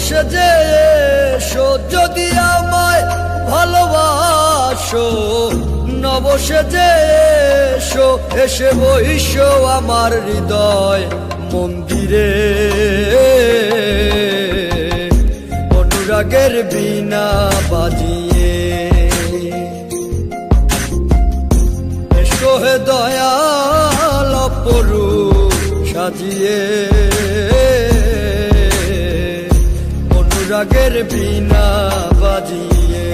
সেজে এসো যদি আমায় ভালোবাসো, নব সেজে এসো, এসে বইসো আমার হৃদয় মন্দিরে। অনুরাগের বীণা বাজিয়ে এসো হে দয়াল অপরূপ সাজিয়ে। অনুরাগের বীণা বাজিয়ে,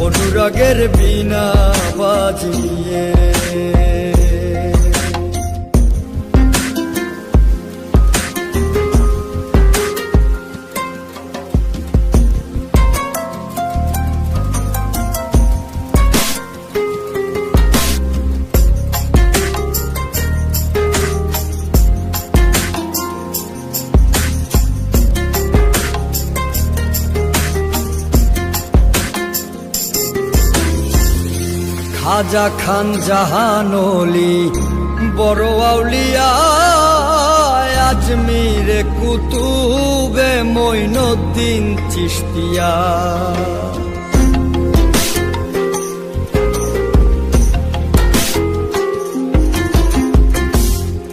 অনুরাগের বীণা বাজিয়ে। খাজা খান জাহানলি বড় আউলিয়া, আজমিরে কুতুবে মঈনুদ্দিন চিশতিয়া।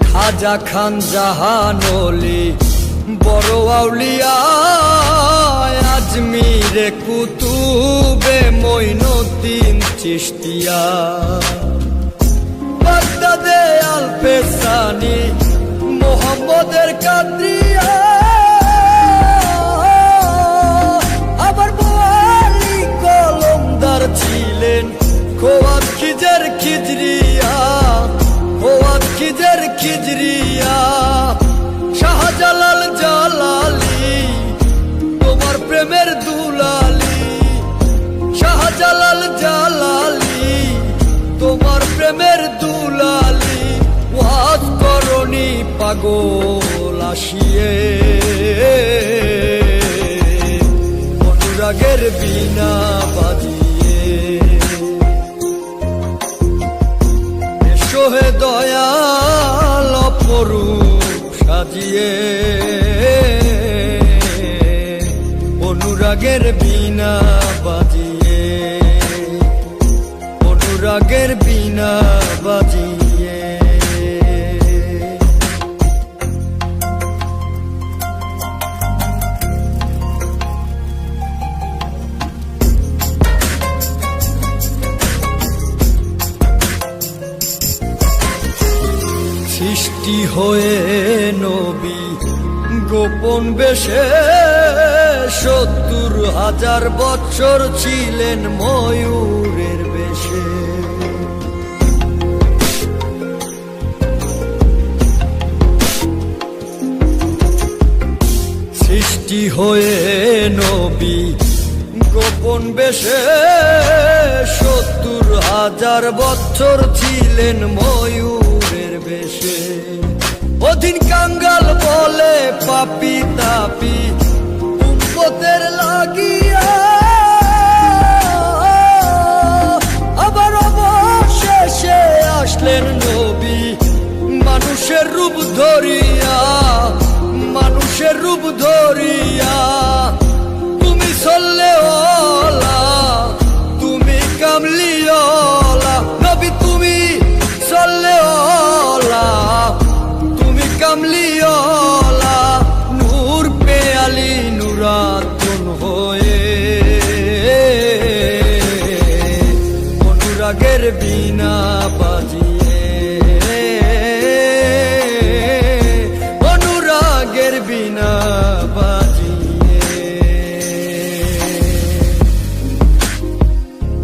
খাজা খান জাহানলি বড় আউলিয়া, আজমিরে কুতুবে মঈনুদ্দিন চিশতিয়া। বাগদাদে আলফেসানি মোহাম্মদের কাদরিয়া, আবার বোয়ালি কলমদার ছিলেন খোয়াত খিজের খিজরিয়া, খোয়াত খিজের খিজরিয়া। শাহজালাল জালালি তোমার প্রেমের দুলালি, শাহজালাল জালালি তোমার প্রেমের দুলালি। ওয়াজ করনি পাগল আসিয়ে, অনুরাগের বীণা বাজিয়ে এসো হে দয়াল অপরূপ সাজিয়ে। অনুরাগের বীণা বাজিয়ে, অনুরাগের বীণা বাজিয়ে। সৃষ্টি হয়ে নবী গোপন বেশে ৭০,০০০ বছর ছিলেন ময়ূরের বেশে। সৃষ্টি হয়ে নবী গোপন বেশে ৭০,০০০ বছর ছিলেন ময়ূরের বেশে। অধীন কাঙ্গাল বলে পাপি তাপি উম্মতের লাগিয়া, আবার অবশেষে আসলেন নবী মানুষের রূপ ধরিয়া, মানুষের রূপ ধরিয়া। তুমি সল্লেওয়ালা, তুমি কামলিওয়ালা নবী, তুমি সল্লেওয়ালা, কামলিওয়ালা। নূর পেয়ালি নুরাতুন হয়ে, অনুরাগের বীণা বাজিয়ে